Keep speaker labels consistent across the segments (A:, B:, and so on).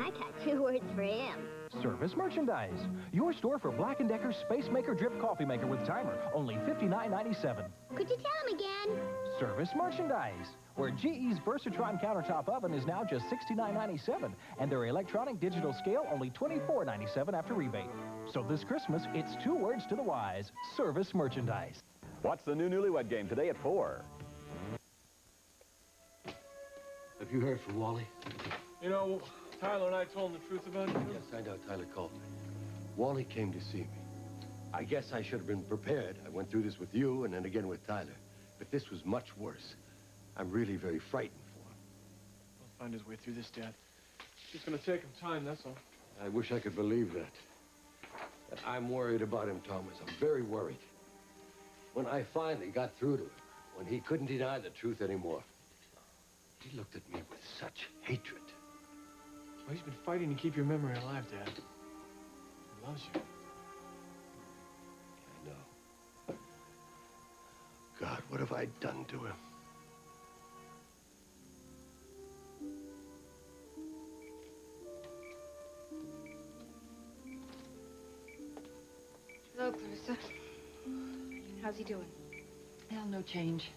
A: I got 2 words for him.
B: Service merchandise. Your store for Black & Decker's Space Maker Drip Coffee Maker with timer. Only $59.97.
A: Could you tell him again?
B: Service merchandise. Where GE's Versatron countertop oven is now just $69.97. And their electronic digital scale only $24.97 after rebate. So this Christmas, it's 2 words to the wise. Service merchandise.
C: Watch the new Newlywed Game today at 4.
D: Have you heard from Wally?
E: You know, Tyler and I told him the truth about you.
D: Yes, I know. Tyler called me. Wally came to see me. I guess I should have been prepared. I went through this with you and then again with Tyler. But this was much worse. I'm really very frightened for him.
E: He'll find his way through this, Dad. It's just gonna take him time, that's all.
D: I wish I could believe that. But I'm worried about him, Thomas. I'm very worried. When I finally got through to him, when he couldn't deny the truth anymore, he looked at me with such hatred.
E: Well, he's been fighting to keep your memory alive, Dad. He loves you.
D: I know. God, what have I done to him?
F: Hello, Clarissa. How's he doing?
G: Well, no change.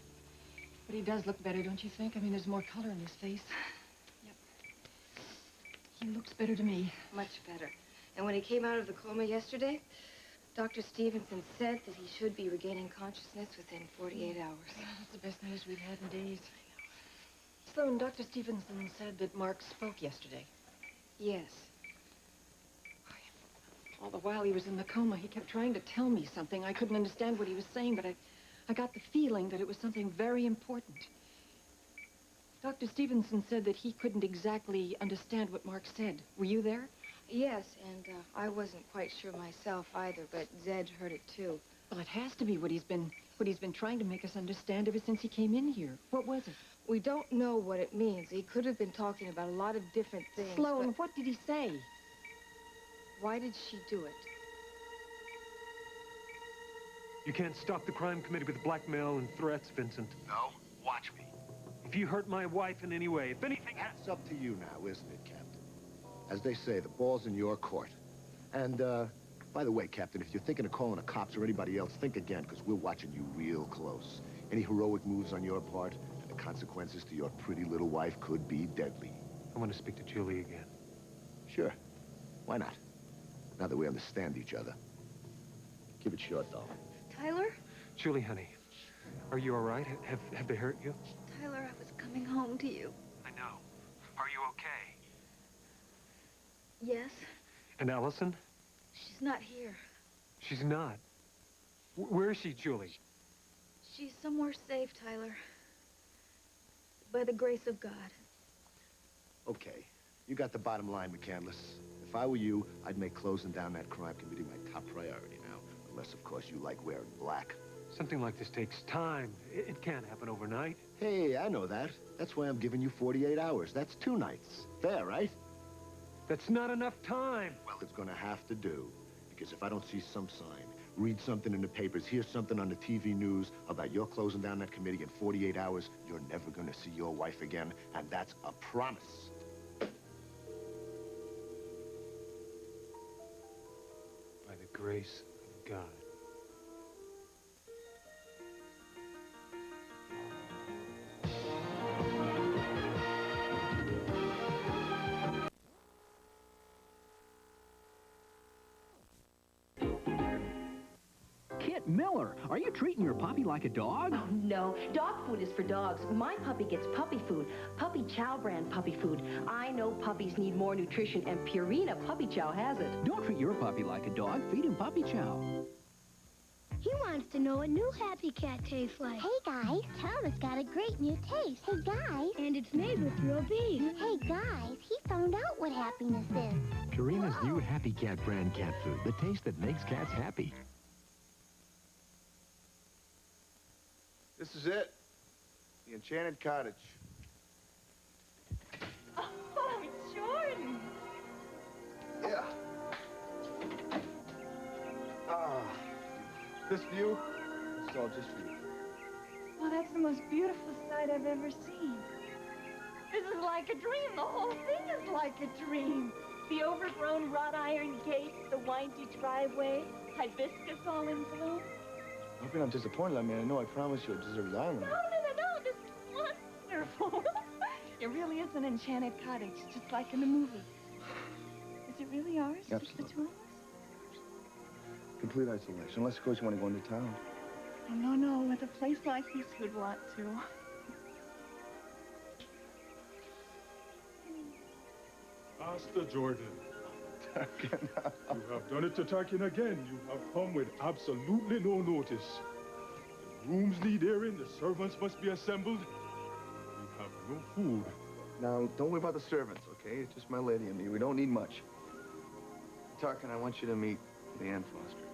G: But he does look better, don't you think? I mean, there's more color in his face. Yep. He looks better to me.
F: Much better. And when he came out of the coma yesterday, Dr. Stevenson said that he should be regaining consciousness within 48 hours.
G: Yeah, that's the best news we've had in days. Sloan, Dr. Stevenson said that Mark spoke yesterday.
F: Yes.
G: All the while he was in the coma, he kept trying to tell me something. I couldn't understand what he was saying, but I got the feeling that it was something very important. Dr. Stevenson said that he couldn't exactly understand what Mark said. Were you there?
F: Yes, and I wasn't quite sure myself either, but Zed heard it too.
G: Well, it has to be what he's been trying to make us understand ever since he came in here. What was it?
F: We don't know what it means. He could have been talking about a lot of different things.
G: Sloan, what did he say?
F: Why did she do it?
H: You can't stop the crime committee with blackmail and threats, Vincent.
I: No, watch me.
H: If you hurt my wife in any way, if anything
I: That's up to you now, isn't it, Captain? As they say, the ball's in your court. And, by the way, Captain, if you're thinking of calling the cops or anybody else, think again, because we're watching you real close. Any heroic moves on your part, and the consequences to your pretty little wife could be deadly.
H: I want to speak to Julie again.
I: Sure. Why not? Now that we understand each other. Keep it short, though.
F: Tyler?
H: Julie, honey, are you all right? Have they hurt you?
F: Tyler, I was coming home to you.
H: I know. Are you okay?
F: Yes?
H: And Allison?
F: She's not here.
H: She's not. Where is she, Julie?
F: She's somewhere safe, Tyler. By the grace of God.
I: Okay. You got the bottom line, McCandless. If I were you, I'd make closing down that crime committee my top priority now. Unless, of course, you like wearing black.
H: Something like this takes time. It can't happen overnight.
I: Hey, I know that. That's why I'm giving you 48 hours. That's 2 nights. Fair, right?
H: That's not enough time.
I: Well, it's gonna have to do. Because if I don't see some sign, read something in the papers, hear something on the TV news about your closing down that committee in 48 hours, you're never gonna see your wife again, and that's a promise.
H: By the grace of God.
J: Kit Miller, are you treating your puppy like a dog?
K: Oh, no. Dog food is for dogs. My puppy gets puppy food. Puppy Chow brand puppy food. I know puppies need more nutrition, and Purina Puppy Chow has it.
J: Don't treat your puppy like a dog. Feed him Puppy Chow.
A: He wants to know what new Happy Cat tastes like.
L: Hey, guys, Thomas got a great new taste. Hey, guys.
A: And it's made with real beef.
L: Hey, guys, he found out what happiness is.
M: Purina's new Happy Cat brand cat food. The taste that makes cats happy.
N: This is it. The Enchanted Cottage.
F: Oh, Jordan.
N: Yeah. This view, it's all just for you.
F: Well, that's the most beautiful sight I've ever seen.
O: This is like a dream. The whole thing is like a dream. The overgrown wrought iron gate, the windy driveway, hibiscus all in bloom.
N: I hope you're not disappointed. I mean, I know I promised you a deserted island.
O: No. This is wonderful. It really is an enchanted cottage, just like in the movie. Is it really ours?
N: Absolutely.
O: Just the two of us?
N: Complete isolation. Unless, of course, you want to go into town.
O: Oh, no. With a place like this, who'd want to?
P: Master Jordan.
N: Tarkin.
P: You have done it to Tarkin again. You have come with absolutely no notice. The rooms need airing, the servants must be assembled. We have no food.
N: Now, don't worry about the servants, okay? It's just my lady and me. We don't need much. Tarkin, I want you to meet Leanne Foster.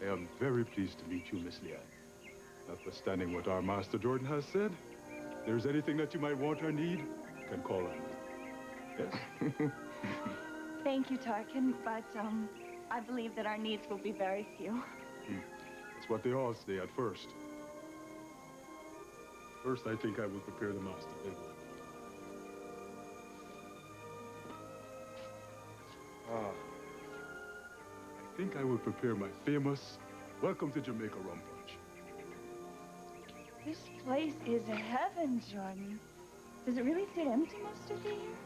P: I am very pleased to meet you, Miss Leanne. Notwithstanding what our Master Jordan has said, if there's anything that you might want or need, you can call on me. Yes?
O: Thank you, Tarkin, but, I believe that our needs will be very few.
P: That's what they all say at first. First, I think I will prepare the master bedroom. I think I will prepare my famous Welcome to Jamaica rum punch.
O: This place is heaven, Jordan. Does it really sit empty most of the year?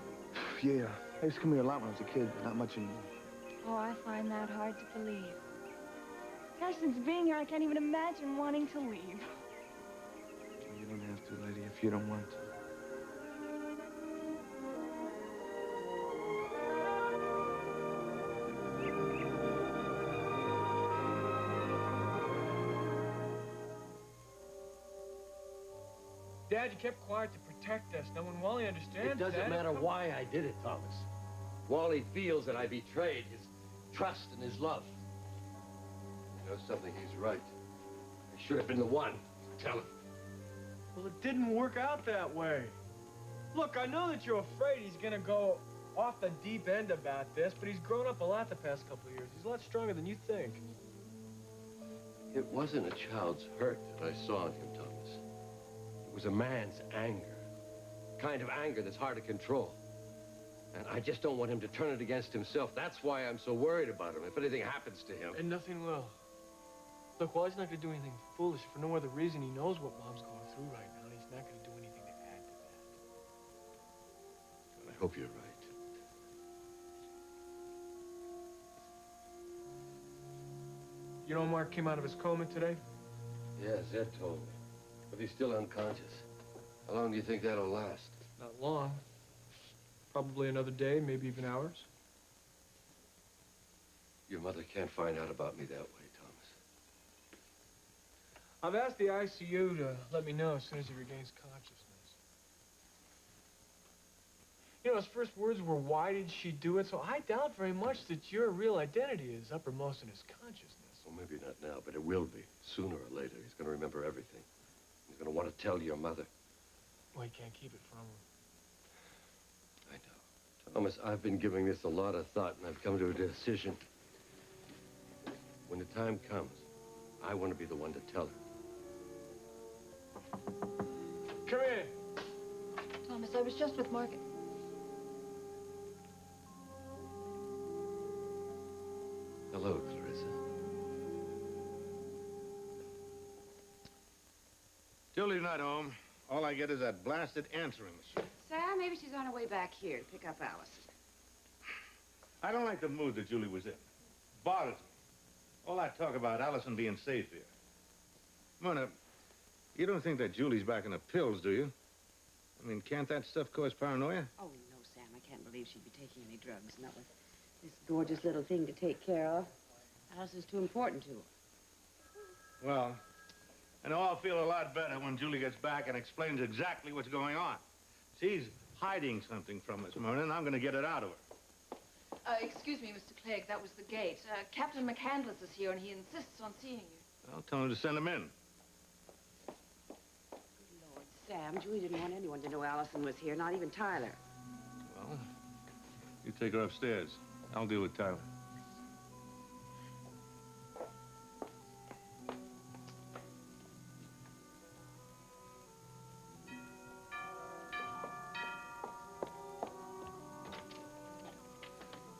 N: Yeah, I used to come here a lot when I was a kid, but not much anymore.
O: Oh, I find that hard to believe. Gosh, since being here, I can't even imagine wanting to leave.
N: You don't have to, lady, if you don't want to.
E: Dad, you kept quiet to protect us. Now, when Wally understands
D: It doesn't matter why I did it, Thomas. Wally feels that I betrayed his trust and his love. You know something? He's right. I should have been the one to tell him.
E: Well, it didn't work out that way. Look, I know that you're afraid he's gonna go off the deep end about this, but he's grown up a lot the past couple of years. He's a lot stronger than you think.
D: It wasn't a child's hurt that I saw in him, Thomas. It was a man's anger. Kind of anger that's hard to control. And I just don't want him to turn it against himself. That's why I'm so worried about him, if anything happens to him.
E: And nothing will. Look, Wally's not gonna do anything foolish for no other reason. He knows what Mom's going through right now, and he's not gonna do anything to add to that.
D: I hope you're right.
E: You know Mark came out of his coma today?
D: Yeah, Zed told me. But he's still unconscious. How long do you think that'll last?
E: Not long. Probably another day, maybe even hours.
D: Your mother can't find out about me that way, Thomas.
E: I've asked the ICU to let me know as soon as he regains consciousness. You know, his first words were, "Why did she do it?" So I doubt very much that your real identity is uppermost in his consciousness.
D: Well, maybe not now, but it will be. Sooner or later, he's going to remember everything. He's going to want to tell your mother.
E: Well, he can't keep it from her.
D: I know. Thomas, I've been giving this a lot of thought, and I've come to a decision. When the time comes, I want to be the one to tell her.
E: Come in.
G: Thomas, I was just with Margaret.
D: Hello, Clarissa.
Q: Julie's not home. All I get is that blasted answering machine.
F: Sam, maybe she's on her way back here to pick up Allison.
Q: I don't like the mood that Julie was in. Bothers me. All that talk about Allison being safe here. Mona, you don't think that Julie's back in the pills, do you? I mean, can't that stuff cause paranoia?
R: Oh, no, Sam. I can't believe she'd be taking any drugs. Not with this gorgeous little thing to take care of. Allison's too important to her.
Q: Well, I know I'll feel a lot better when Julie gets back and explains exactly what's going on. She's hiding something from us, Mona, and I'm going to get it out of her.
F: Excuse me, Mr. Clegg, that was the gate. Captain McCandless is here, and he insists on seeing you.
Q: I'll tell him to send him in.
R: Lord, Sam, Julie didn't want anyone to know Allison was here, not even Tyler.
Q: Well, you take her upstairs. I'll deal with Tyler.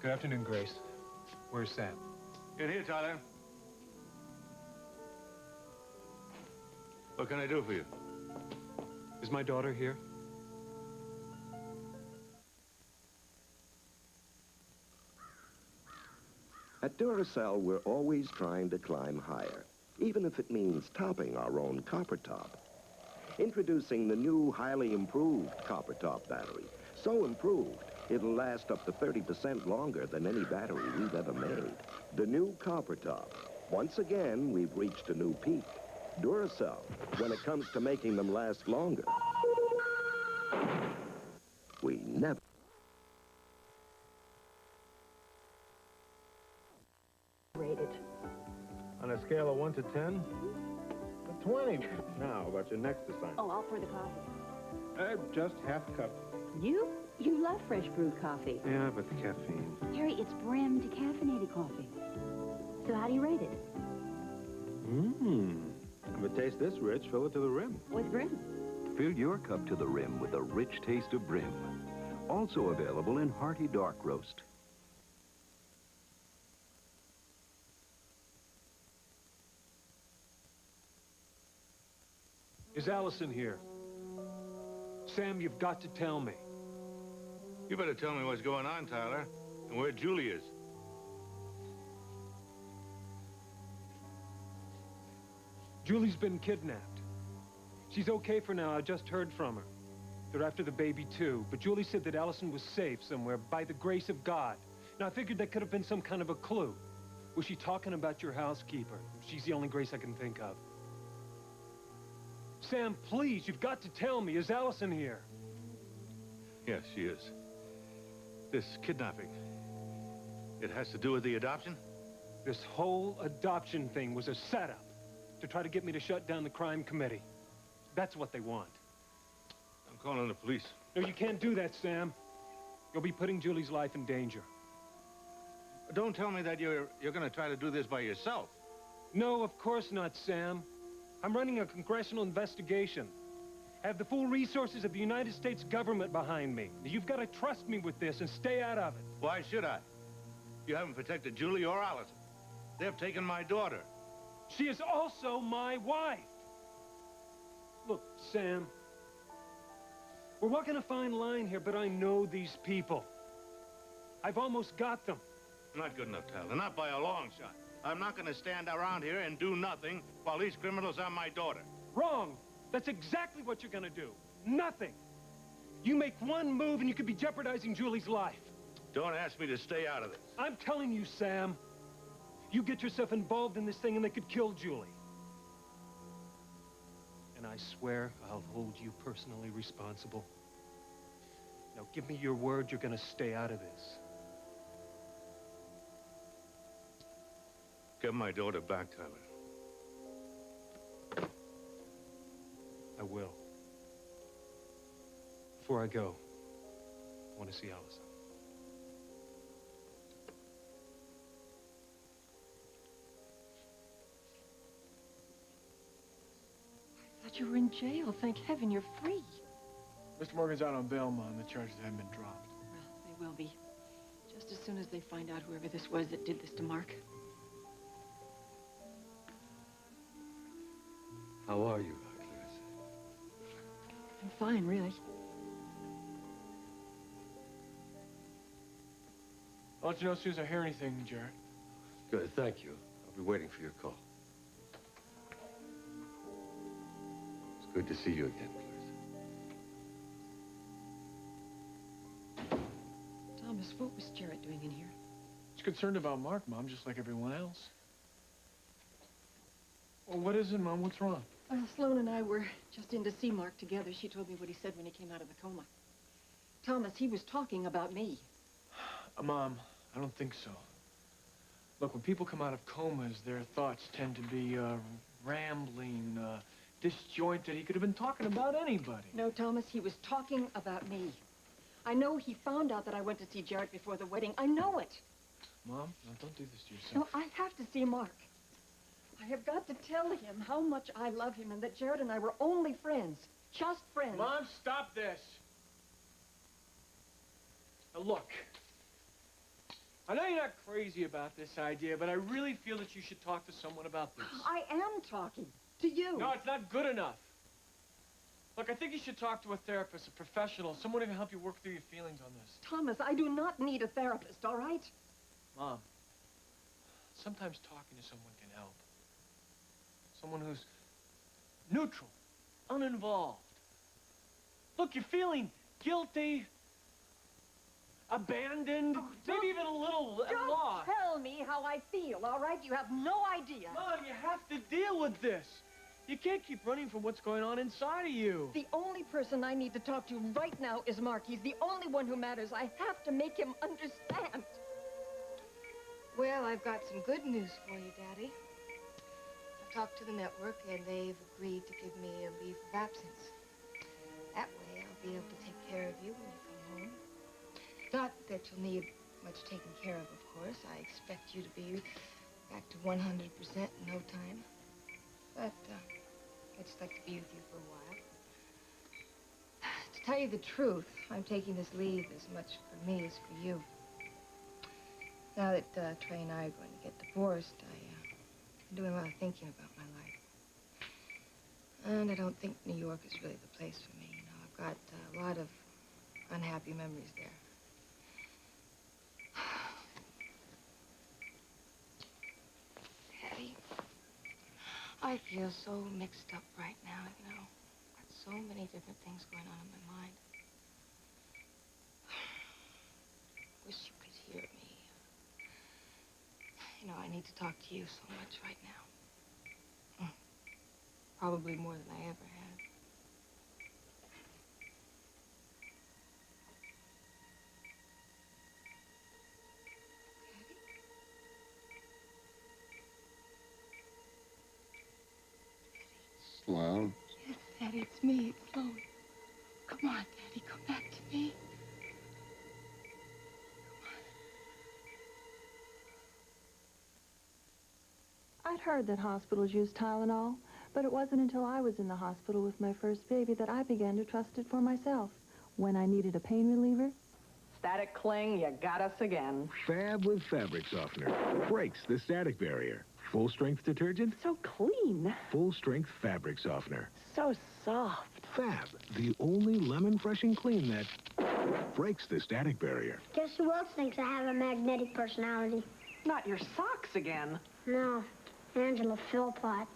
H: Good afternoon, Grace. Where's Sam?
Q: In here, Tyler. What can I do for you?
H: Is my daughter here?
S: At Duracell, we're always trying to climb higher, even if it means topping our own copper top. Introducing the new, highly improved copper top battery. So improved, it'll last up to 30% longer than any battery we've ever made. The new copper top. Once again, we've reached a new peak. Duracell, when it comes to making them last longer, we never...
O: Rated.
Q: On a scale of 1 to 10? A 20. Now, about your next assignment.
O: Oh, I'll pour the coffee.
Q: Just half cup.
K: You? You love fresh brewed coffee.
Q: Yeah, but the caffeine.
K: Harry, it's brim decaffeinated coffee. So how do you rate it?
Q: If it tastes this rich, fill it to the rim.
K: With brim.
M: Fill your cup to the rim with a rich taste of brim. Also available in hearty dark roast.
H: Is Allison here? Sam, you've got to tell me.
Q: You better tell me what's going on, Tyler, and where Julie is.
H: Julie's been kidnapped. She's okay for now. I just heard from her. They're after the baby, too. But Julie said that Allison was safe somewhere by the grace of God. Now, I figured that could have been some kind of a clue. Was she talking about your housekeeper? She's the only Grace I can think of. Sam, please, you've got to tell me. Is Allison here?
Q: Yes, she is. This kidnapping, it has to do with the adoption?
H: This whole adoption thing was a setup to try to get me to shut down the crime committee. That's what they want.
Q: I'm calling the police.
H: No, you can't do that, Sam. You'll be putting Julie's life in danger.
Q: Don't tell me that you're going to try to do this by yourself.
H: No, of course not, Sam. I'm running a congressional investigation. I have the full resources of the United States government behind me. You've got to trust me with this and stay out of it.
Q: Why should I? You haven't protected Julie or Allison. They've taken my daughter.
H: She is also my wife. Look, Sam, we're walking a fine line here, but I know these people. I've almost got them.
Q: Not good enough, Tyler. Not by a long shot. I'm not going to stand around here and do nothing while these criminals are my daughter.
H: Wrong. That's exactly what you're going to do. Nothing. You make one move and you could be jeopardizing Julie's life.
Q: Don't ask me to stay out of this.
H: I'm telling you, Sam. You get yourself involved in this thing and they could kill Julie. And I swear I'll hold you personally responsible. Now give me your word you're going to stay out of this.
Q: Get my daughter back, Tyler.
H: I will. Before I go, I want to see Allison.
G: I thought you were in jail. Thank heaven you're free.
E: Mr. Morgan's out on bail, Mom. The charges haven't been dropped.
G: Well, they will be. Just as soon as they find out whoever this was that did this to Mark.
D: How are you, Clarice?
G: I'm fine, really.
E: I'll let you know as soon as I hear anything, Jared.
D: Good, thank you. I'll be waiting for your call. It's good to see you again, Clarice.
G: Thomas, what was Jarrett doing in here?
E: He's concerned about Mark, Mom, just like everyone else. Well, what is it, Mom? What's wrong?
G: Well, Sloan and I were just in to see Mark together. She told me what he said when he came out of the coma. Thomas, he was talking about me.
E: Mom, I don't think so. Look, when people come out of comas, their thoughts tend to be rambling, disjointed. He could have been talking about anybody.
G: No, Thomas, he was talking about me. I know he found out that I went to see Jarrett before the wedding. I know it.
E: Mom, no, don't do this to yourself.
G: No, I have to see Mark. I have got to tell him how much I love him and that Jarrett and I were only friends. Just friends.
E: Mom, stop this. Now, look. I know you're not crazy about this idea, but I really feel that you should talk to someone about this.
G: I am talking to you.
E: No, it's not good enough. Look, I think you should talk to a therapist, a professional, someone who can help you work through your feelings on this.
G: Thomas, I do not need a therapist, all right?
E: Mom, sometimes talking to someone can help. Someone who's neutral, uninvolved. Look, you're feeling guilty, abandoned, maybe even a little lost.
G: Don't tell me how I feel, all right? You have no idea.
E: Mom, you have to deal with this. You can't keep running from what's going on inside of you.
G: The only person I need to talk to right now is Mark. He's the only one who matters. I have to make him understand.
F: Well, I've got some good news for you, Daddy. I've talked to the network, and they've agreed to give me a leave of absence. That way, I'll be able to take care of you when you come home. Not that you'll need much taken care of course. I expect you to be back to 100% in no time. But I'd just like to be with you for a while. To tell you the truth, I'm taking this leave as much for me as for you. Now that Trey and I are going to get divorced, I'm doing a lot of thinking about my life. And I don't think New York is really the place for me. You know, I've got a lot of unhappy memories there. Daddy, I feel so mixed up right now, you know. Got so many different things going on in my mind. Wish you could hear me. You know, I need to talk to you so much right now. Probably more than I ever have.
I: Sloan?
F: Yes, Daddy, it's me. It's Sloan. Come on, Daddy, come back to me.
T: I'd heard that hospitals use Tylenol, but it wasn't until I was in the hospital with my first baby that I began to trust it for myself. When I needed a pain reliever,
U: Static cling, you got us again.
V: Fab with fabric softener. Breaks the static barrier. Full-strength detergent.
T: so clean,
V: Full-strength fabric softener.
T: so soft.
V: Fab, the only lemon fresh and clean that breaks the static barrier.
L: Guess who else thinks I have a magnetic personality?
U: Not your socks again.
L: No, Angela Philpott.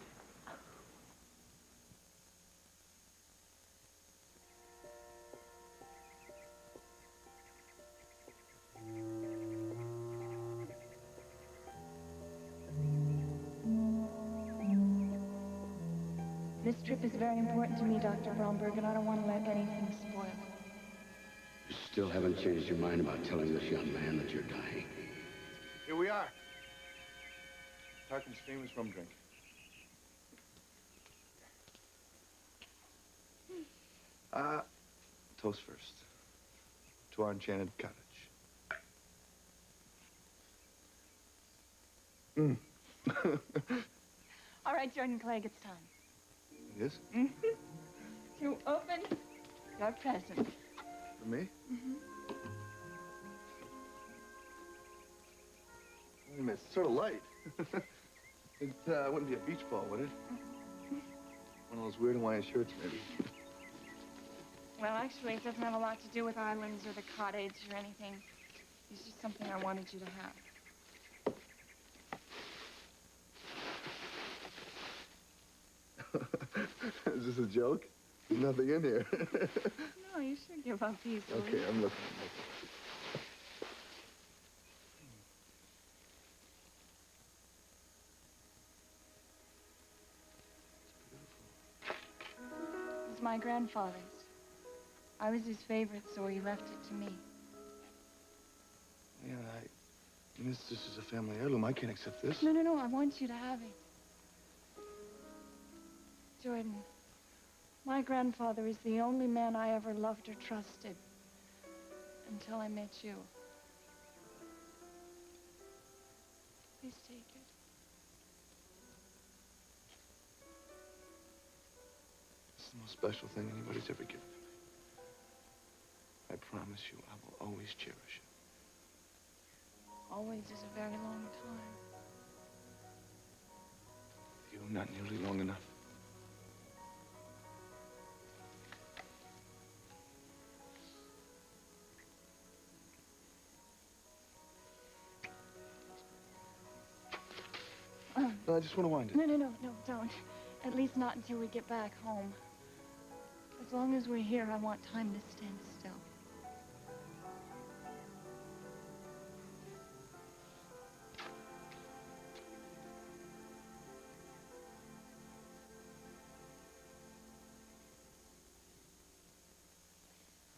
T: This trip is very important to me, Dr. Bromberg, and I don't want to let anything spoil it.
D: You still haven't changed your mind about telling this young man that you're dying.
N: Here we are. Tarkin's famous rum drink. Toast first. To our enchanted cottage.
T: All right, Jordan Clegg, it's time.
N: It is?
T: To open your present.
N: For me? Wait a minute, it's sort of light. It wouldn't be a beach ball, would it? One of those weird Hawaiian shirts, maybe.
T: Well, actually, it doesn't have a lot to do with islands or the cottage or anything. It's just something I wanted you to have.
N: Is this a joke? There's nothing in here.
T: No, you should give up easily.
N: Okay, I'm looking.
T: It was my grandfather's. I was his favorite, so he left it to me.
N: Yeah, this is a family heirloom. I can't accept this.
T: No, I want you to have it. Jordan, my grandfather is the only man I ever loved or trusted until I met you. Please take it.
N: It's the most special thing anybody's ever given to me. I promise you, I will always cherish it.
T: always is a very long time.
N: You, not nearly long enough. No, I just want to wind it.
T: No, don't. At least not until we get back home. As long as we're here, I want time to stand still.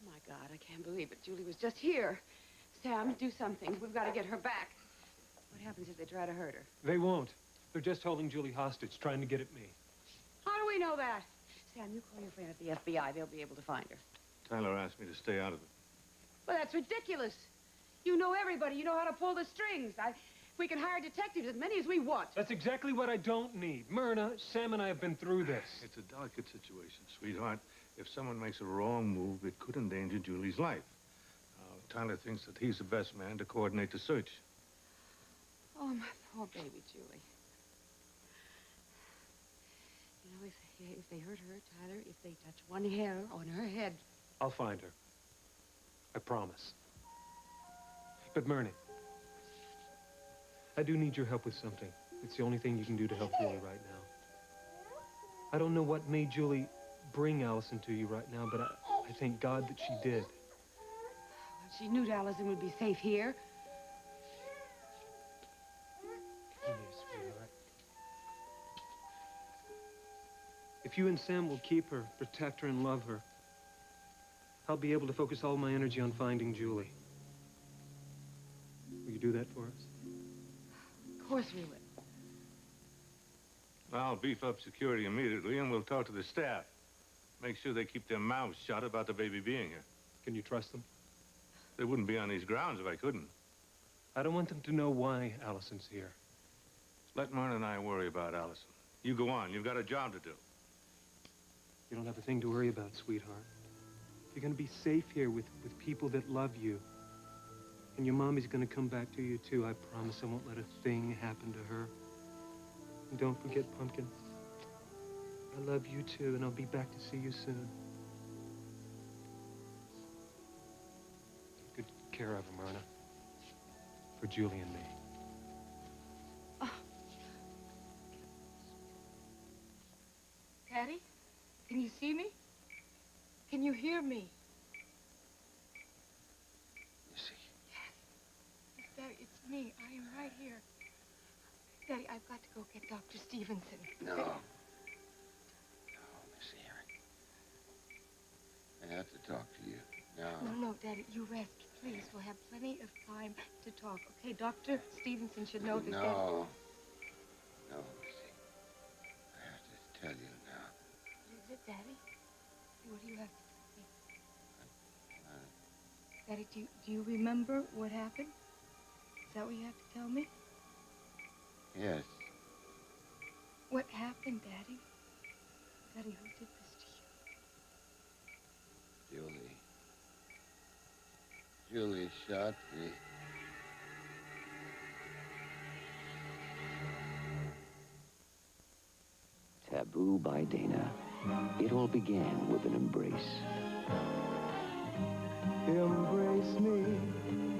R: Oh, my God, I can't believe it. Julie was just here. Sam, do something. We've got to get her back. What happens if they try to hurt her?
H: They won't. They're just holding Julie hostage, trying to get at me.
R: How do we know that? Sam, you call your friend at the FBI. They'll be able to find her.
Q: Tyler asked me to stay out of it.
R: Well, that's ridiculous. You know everybody. You know how to pull the strings. We can hire detectives, as many as we want.
H: That's exactly what I don't need. Myrna, Sam and I have been through this.
Q: It's a delicate situation, sweetheart. If someone makes a wrong move, it could endanger Julie's life. Tyler thinks that he's the best man to coordinate the search.
R: Oh, my poor baby, Julie. You know, if they hurt her, Tyler, if they touch one hair on her head...
H: I'll find her. I promise. But, Myrna, I do need your help with something. It's the only thing you can do to help Julie right now. I don't know what made Julie bring Allison to you right now, but I thank God that she did.
R: She knew Allison would be safe here.
H: Come here, sweetheart. If you and Sam will keep her, protect her, and love her, I'll be able to focus all my energy on finding Julie. Will you do that for us?
R: Of course we will.
Q: I'll beef up security immediately, and we'll talk to the staff. Make sure they keep their mouths shut about the baby being here.
H: Can you trust them?
Q: They wouldn't be on these grounds if I couldn't.
H: I don't want them to know why Allison's here.
Q: Let Myrna and I worry about Allison. You go on. You've got a job to do.
H: You don't have a thing to worry about, sweetheart. You're going to be safe here with people that love you. And your mommy's going to come back to you, too. I promise I won't let a thing happen to her. And don't forget, Pumpkin. I love you, too, and I'll be back to see you soon. Take good care of her, Myrna. For Julie and me.
F: Daddy, can you see me? Can you hear me?
N: You see?
F: Yes, Daddy, it's me. I am right here. Daddy, I've got to go get Dr. Stevenson.
B: No. No, Miss Aaron. I have to talk to you. No.
F: No, Daddy, you rest, please. We'll have plenty of time to talk, okay? Dr. Stevenson should know this.
B: No. No, Missy. I have to tell you now.
F: What is it, Daddy? What do you have to tell me? Daddy, do you remember what happened? Is that what you have to tell me?
B: Yes.
F: What happened, Daddy? Daddy, who did this to you?
B: Julie. Julie shot me.
C: Taboo by Dana. It all began with an embrace.
W: Embrace me.